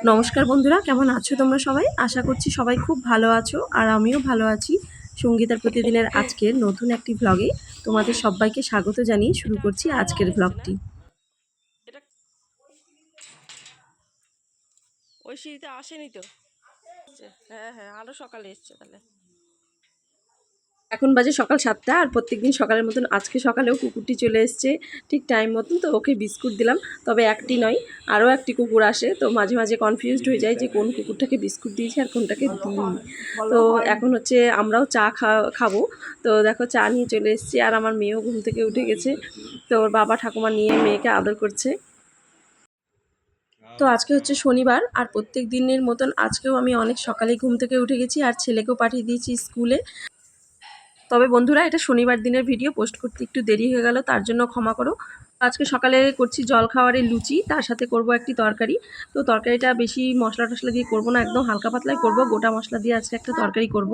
নমস্কার বন্ধুরা, কেমন আছো তোমরা সবাই? আশা করছি সবাই খুব ভালো আছো আর আমিও ভালো আছি। সঙ্গীতার প্রতিদিনের আজকের নতুন একটি ভ্লগে তোমাদের সবাইকে স্বাগত জানিয়ে শুরু করছি আজকের ভ্লগটি। এটা ওই সিঁড়িতে আসেনি তো। হ্যাঁ হ্যাঁ, আরো সকালে এসছে তাহলে। এখন বাজে সকাল 7টা আর প্রত্যেকদিন সকালের মতন আজকে সকালেও কুকুরটি চলে এসছে ঠিক টাইম মতন। তো ওকে বিস্কুট দিলাম, তবে একটি নয়, আরও একটি কুকুর আসে, তো মাঝে মাঝে কনফিউজড হয়ে যায় যে কোন কুকুরটাকে বিস্কুট দিয়েছি আর কোনটাকে দিইনি। তো এখন হচ্ছে আমরাও চা খাবো। তো দেখো চা নিয়ে চলে এসেছি আর আমার মেয়েও ঘুম থেকে উঠে গেছে, তো ওর বাবা ঠাকুমা নিয়ে মেয়েকে আদর করছে। তো আজকে হচ্ছে শনিবার আর প্রত্যেক দিনের মতন আজকেও আমি অনেক সকালেই ঘুম থেকে উঠে গেছি আর ছেলেকেও পাঠিয়ে দিয়েছি স্কুলে। তবে বন্ধুরা, এটা শনিবার দিনের ভিডিও, পোস্ট করতে একটু দেরি হয়ে গেল, তার জন্য ক্ষমা করো। আজকে সকালে করছি জলখাবারে লুচি, তার সাথে করব একটি তরকারি। তো তরকারিটা বেশি মশলা টশলা দিয়ে করব না, একদম হালকা পাতলাই করব, গোটা মশলা দিয়ে আজকে একটা তরকারি করব।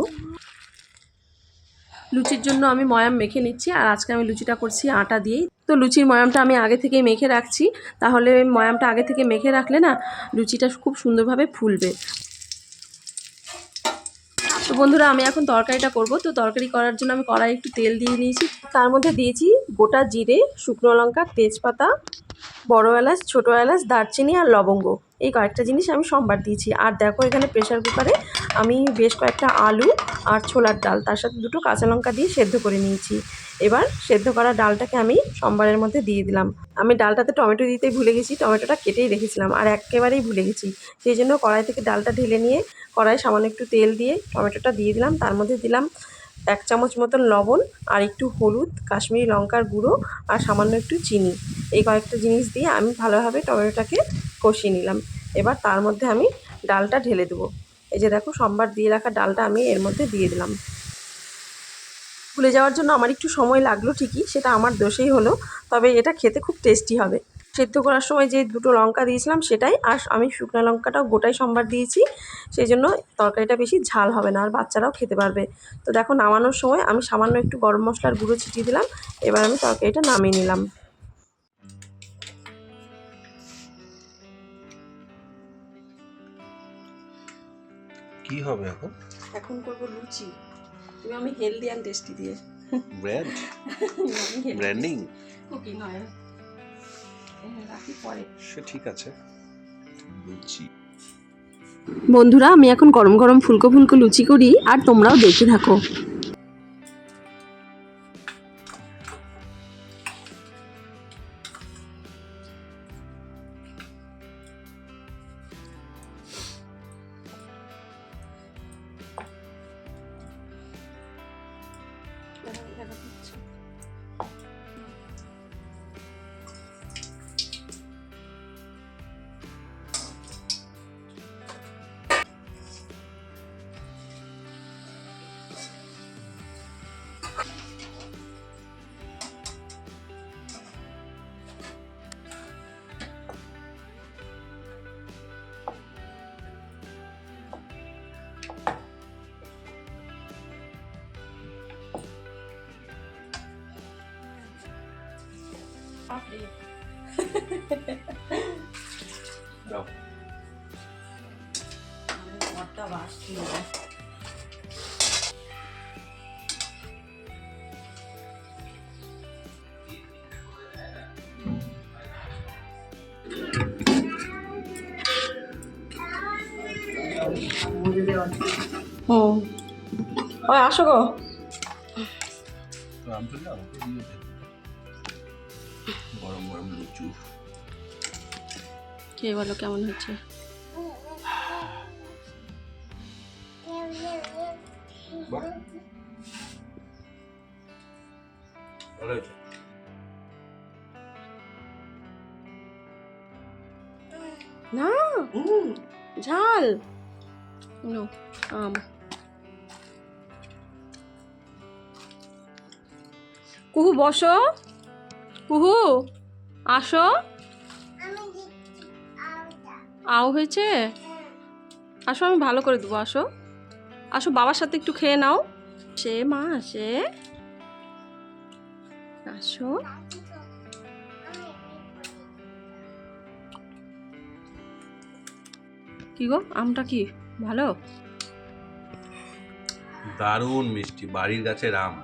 লুচির জন্য আমি ময়াম মেখে নিচ্ছি আর আজকে আমি লুচিটা করছি আটা দিয়েই। তো লুচির ময়ামটা আমি আগে থেকেই মেখে রাখছি, তাহলে ময়ামটা আগে থেকে মেখে রাখলে না লুচিটা খুব সুন্দরভাবে ফুলবে। তো বন্ধুরা, আমি এখন তরকারিটা করব। তো তরকারি করার জন্য আমি কড়াই একটু তেল দিয়ে নিয়েছি, তার মধ্যে দিয়েছি গোটা জিরে, শুকনো লঙ্কা, তেজপাতা, বড় এলাচ, ছোটো এলাচ, দারচিনি আর লবঙ্গ। এই কয়েকটা জিনিস আমি সম্বার দিয়েছি। আর দেখো এখানে প্রেশার কুকারে আমি বেশ কয়েকটা আলু আর ছোলার ডাল, তার সাথে দুটো কাঁচা লঙ্কা দিয়ে সেদ্ধ করে নিয়েছি। এবার সেদ্ধ করা ডালটাকে আমি সম্বারের মধ্যে দিয়ে দিলাম। আমি ডালটাতে টমেটো দিতে ভুলে গেছি, টমেটোটা কেটেই রেখেছিলাম আর একেবারেই ভুলে গেছি, সেই জন্য কড়াই থেকে ডালটা ঢেলে নিয়ে কড়াই সামান্য একটু তেল দিয়ে টমেটোটা দিয়ে দিলাম। তার মধ্যে দিলাম 1 চামচ মতন লবণ আর একটু হলুদ, কাশ্মীরি লঙ্কার গুঁড়ো আর সামান্য একটু চিনি। এই কয়েকটা জিনিস দিয়ে আমি ভালোভাবে টমেটোটাকে কষিয়ে নিলাম। এবার তার মধ্যে আমি ডালটা ঢেলে দেবো। এই যে দেখো, সম্বার দিয়ে রাখা ডালটা আমি এর মধ্যে দিয়ে দিলাম। ফুলে যাওয়ার জন্য আমার একটু সময় লাগলো ঠিকই, সেটা আমার দোষেই হলো, তবে এটা খেতে খুব টেস্টি হবে। সেদ্ধ করার সময় যে দুটো লঙ্কা দিয়েছিলাম সেটাই, আর আমি শুকনো লঙ্কাটাও গোটাই সম্বার দিয়েছি, সেই জন্য তরকারিটা বেশি ঝাল হবে না আর বাচ্চারাও খেতে পারবে। তো দেখো, নামানোর সময় আমি সামান্য একটু গরম মশলার গুঁড়ো ছিটিয়ে দিলাম। এবার আমি তরকারিটা নামিয়ে নিলাম। কি হবে এখন? এখন করব লুচি, তুমি আমি হেলদি অ্যান্ড টেস্টি দিয়ে ব্র্যান্ড ব্র্যান্ডিং কুকিং হয় রাখি পরে। সে ঠিক আছে। লুচি বন্ধুরা, আমি এখন গরম গরম ফুলকো ফুলকো লুচি করি আর তোমরাও দেখতে থাকো। দাও। ওই আসো গো। তো আমি তো না ওকে দিয়ে দে। গরম গরম লুচি। কে বলো কেমন হচ্ছে? বাহ, ভালো হয়েছে। না, ঝাল নো আম। কুহু বসো, কুহু আসো। আও হয়েছে, আসো আমি ভালো করে দেবো। আসো আসো, বাবার সাথে একটু খেয়ে নাও। সে মা আসে, আসো। কি গো, আমটা কি ভালো? দারুণ মিষ্টি, বাড়ির গাছের আম,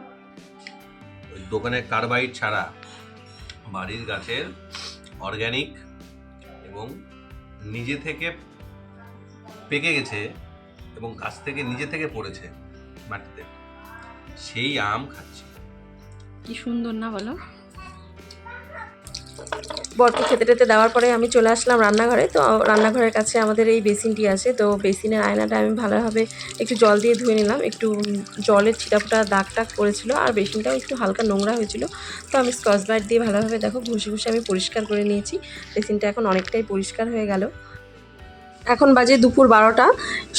ওই দোকানের কার্বাইড ছাড়া, বাড়ির গাছের অর্গানিক এবং নিজে থেকে পেকে গেছে এবং গাছ থেকে নিজে থেকে পড়েছে মাটিতে, সেই আম খাচ্ছি। কি সুন্দর না বলো? বরকে খেতে টেতে দেওয়ার পরে আমি চলে আসলাম রান্নাঘরে। তো রান্নাঘরের কাছে আমাদের এই বেসিনটি আছে, তো বেসিনের আয়নাটা আমি ভালোভাবে একটু জল দিয়ে ধুয়ে নিলাম। একটু জলের ছিটাফোটা দাগ টাগ পড়েছিল আর বেসিনটাও একটু হালকা নোংরা হয়েছিল। তো আমি স্কচ ব্রাইট দিয়ে ভালোভাবে দেখো ঘষে ঘষে আমি পরিষ্কার করে নিয়েছি। বেসিনটা এখন অনেকটাই পরিষ্কার হয়ে গেল। এখন বাজে দুপুর 12টা।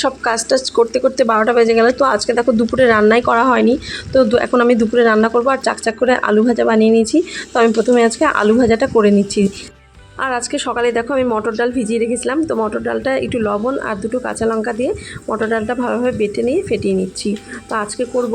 সব কাজ টাজ করতে করতে 12টা বেজে গেল। তো আজকে দেখো দুপুরে রান্নাই করা হয়নি। তো এখন আমি দুপুরে রান্না করব আর চাকচাক করে আলু ভাজা বানিয়ে নিয়েছি। তো আমি প্রথমে আজকে আলু ভাজাটা করে নিচ্ছি। আর আজকে সকালে দেখো আমি মটর ডাল ভিজিয়ে রেখেছিলাম। তো মটর ডালটা একটু লবণ আর দুটো কাঁচা লঙ্কা দিয়ে মটর ডালটা ভালোভাবে বেটে নিয়ে ফেটিয়ে নিচ্ছি। তো আজকে করব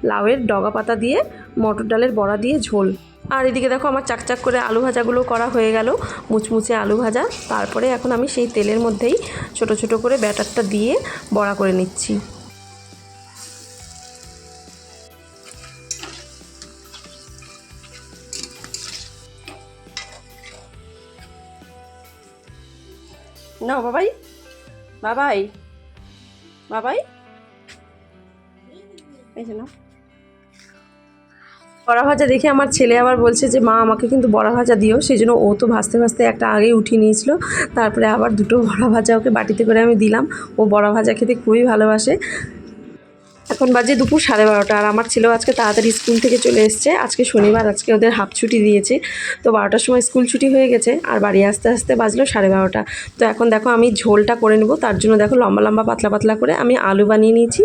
লাউয়ের ডগা পাতা দিয়ে মটর ডালের বড়া দিয়ে ঝোল। আর এদিকে দেখো আমার চাকচাক করে আলু ভাজাগুলো করা হয়ে গেল, মুচমুচে আলু ভাজা। তারপরে এখন আমি সেই তেলের মধ্যেই ছোট ছোট করে ব্যাটারটা দিয়ে বড়া করে নিচ্ছি। নাও বাবাই, বাবাই, বাবাই, এই যে নাও। বড়া ভাজা দেখে আমার ছেলে আবার বলছে যে মা আমাকে কিন্তু বড়া ভাজা দিও। সেই জন্য ও তো ভাজতে ভাজতে একটা আগেই উঠিয়ে নিয়েছিল। তারপরে আবার দুটো বড়া ভাজা ওকে বাটিতে করে আমি দিলাম। ও বড়া ভাজা খেতে খুবই ভালোবাসে। এখন বাজে দুপুর 12:30 আর আমার ছেলেও আজকে তাড়াতাড়ি স্কুল থেকে চলে এসছে। আজকে শনিবার, আজকে ওদের হাফ ছুটি দিয়েছে। তো 12টার সময় স্কুল ছুটি হয়ে গেছে আর বাড়ি আসতে আসতে বাজলো 12:30। তো এখন দেখো আমি ঝোলটা করে নেব। তার জন্য দেখো লম্বা লম্বা পাতলা পাতলা করে আমি আলু বানিয়ে নিয়েছি।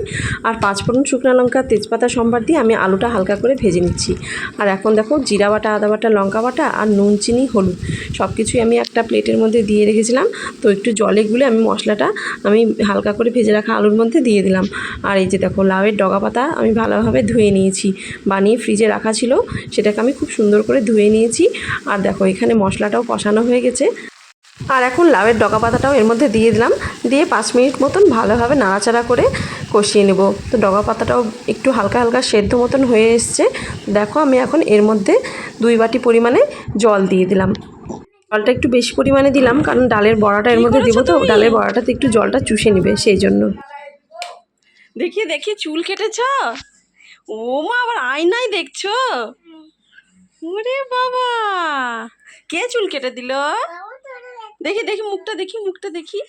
আর 5 ফোড়ন, শুকনো লঙ্কা, তেজপাতা সম্বার দিয়ে আমি আলুটা হালকা করে ভেজে নিচ্ছি। আর এখন দেখো জিরা বাটা, আদা বাটা, লঙ্কা বাটা আর নুন, চিনি, হলুদ সব কিছুই আমি একটা প্লেটের মধ্যে দিয়ে রেখেছিলাম। তো একটু জলে গুলে আমি মশলাটা আমি হালকা করে ভেজে রাখা আলুর মধ্যে দিয়ে দিলাম। আর এই যে দেখো লাউয়ের ডগা পাতা আমি ভালোভাবে ধুয়ে নিয়েছি, বানিয়ে ফ্রিজে রাখা ছিল, সেটাকে আমি খুব সুন্দর করে ধুয়ে নিয়েছি। আর দেখো এখানে মশলাটাও কষানো হয়ে গেছে। আর এখন লাউয়ের ডগা পাতাটাও এর মধ্যে দিয়ে দিলাম, দিয়ে 5 মিনিট মতন ভালোভাবে নাড়াচাড়া করে কষিয়ে নেব। তো ডগা পাতাটাও একটু হালকা হালকা সেদ্ধ মতন হয়ে এসছে। দেখো আমি এখন এর মধ্যে 2 বাটি পরিমাণে জল দিয়ে দিলাম। জলটা একটু বেশি পরিমাণে দিলাম কারণ ডালের বড়াটা এর মধ্যে দেবো, তো ডালের বড়াটাতে একটু জলটা চুষে নেবে সেই জন্য। দেখি দেখি চুল কেটেছ? ও মা, আবার আয়নায় দেখছো? ওরে বাবা, কে চুল কেটে দিল? দেখি দেখি মুখটা দেখি, মুখটা দেখি,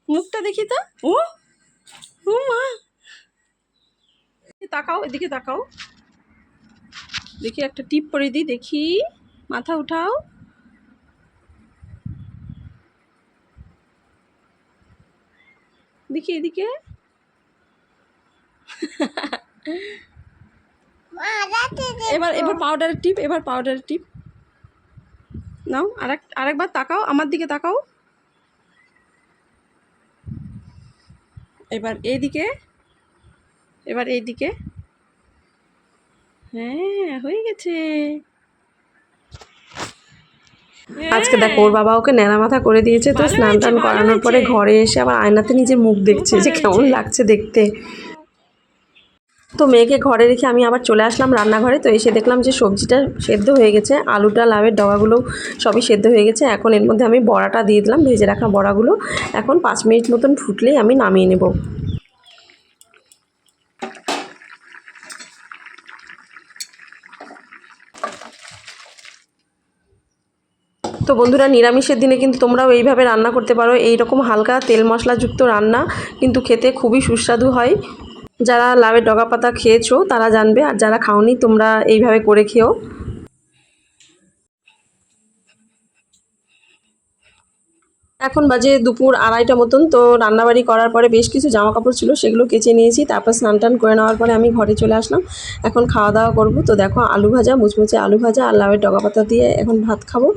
মুখটা দেখি তো। ও ও মা, তাকাও, এদিকে তাকাও, দেখি একটা টিপ পরে দিই, দেখি মাথা উঠাও। দেখি এদিকে। এবার এবার পাউডারের টিপ, এবার পাউডারের টিপ নাও। আরেকবার তাকাও, আমার দিকে তাকাও। এবার এইদিকে, এবার এইদিকে। হ্যাঁ, হয়ে গেছে। আজকে দেখো ওর বাবা ওকে ন্যাড়া মাথা করে দিয়েছে। তো স্নান টান করানোর পরে ঘরে এসে আবার আয়নাতে নিজের মুখ দেখছে যে কেমন লাগছে দেখতে। তো মেয়েকে ঘরে রেখে আমি আবার চলে আসলাম রান্নাঘরে। তো এসে দেখলাম যে সবজিটা সেদ্ধ হয়ে গেছে, আলুটা, লাউয়ের ডগাগুলো সবই সেদ্ধ হয়ে গেছে। এখন এর মধ্যে আমি বড়াটা দিয়ে দিলাম, ভেজে রাখা বড়াগুলো। এখন 5 মিনিট মতন ফুটলেই আমি নামিয়ে নেব। তো বন্ধুরা, নিরামিষের দিনে কিন্তু তোমরাও এইভাবে রান্না করতে পারো। এইরকম হালকা তেল মশলাযুক্ত রান্না কিন্তু খেতে খুবই সুস্বাদু হয়। যারা লাউয়ের ডগা পাতা খেয়েছো তারা জানবে, আর যারা খাওনি তোমরা এইভাবে করে খেও। এখন বাজে দুপুর 2:30 মতন। তো রান্নাবাড়ি করার পরে বেশ কিছু জামা কাপড় ছিল, সেগুলো কেচে নিয়েছি। তারপর স্নান টান করে নেওয়ার পরে আমি ঘরে চলে আসলাম। এখন খাওয়া দাওয়া করবো। তো দেখো আলু ভাজা, মুচমুচে আলু ভাজা আর লাউয়ের ডগা পাতা দিয়ে এখন ভাত খাবো।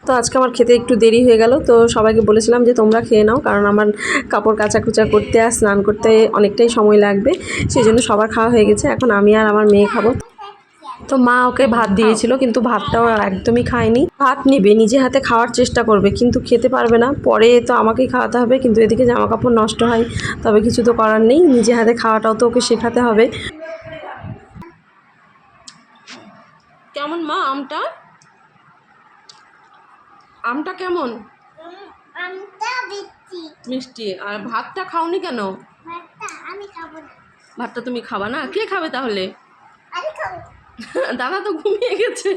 তো আজকে আমার খেতে একটু দেরি হয়ে গেল। তো সবাইকে বলেছিলাম যে তোমরা খেয়ে নাও, কারণ আমার কাপড় কাচাকুচা করতে আর স্নান করতে অনেকটাই সময় লাগবে। সেই জন্য সবার খাওয়া হয়ে গেছে। এখন আমি আর আমার মেয়ে খাবো। তো মা ওকে ভাত দিয়েছিল, কিন্তু ভাতটাও একদমই খায়নি। ভাত নেবে, নিজে হাতে খাওয়ার চেষ্টা করবে, কিন্তু খেতে পারবে না। পরে তো আমাকেই খাওয়াতে হবে, কিন্তু এদিকে জামা কাপড় নষ্ট হয়, তবে কিছু তো করার নেই, নিজে হাতে খাওয়াটাও তো ওকে শেখাতে হবে। কেমন মা আমটা? আমটা কেমন? মিষ্টি। আর ভাতটা খাওনি কেন? ভাতটা তুমি খাবা না? কে খাবে তাহলে? দাদা তো ঘুমিয়ে গেছে।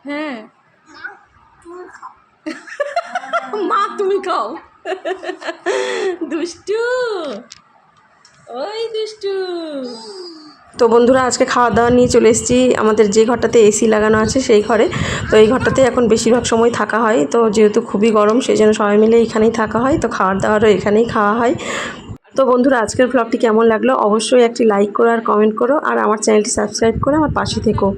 হ্যাঁ মা তুমি খাও। দুষ্টু, ওই দুষ্টু। তো বন্ধুরা, আজকে খাওয়া দাওয়া নিয়ে চলে এসেছি আমাদের যে ঘরটাতে এসি লাগানো আছে সেই ঘরে। তো এই ঘরটাতে এখন বেশিরভাগ সময় থাকা হয়, তো যেহেতু খুবই গরম সেই জন্য সবাই মিলে এখানেই থাকা হয়, তো খাওয়ার দাওয়ারও এখানেই খাওয়া হয়। তো বন্ধুরা, আজকের ব্লগটি কেমন লাগলো অবশ্যই একটি লাইক করো আর কমেন্ট করো, আর আমার চ্যানেলটি সাবস্ক্রাইব করে আমার পাশে থেকো।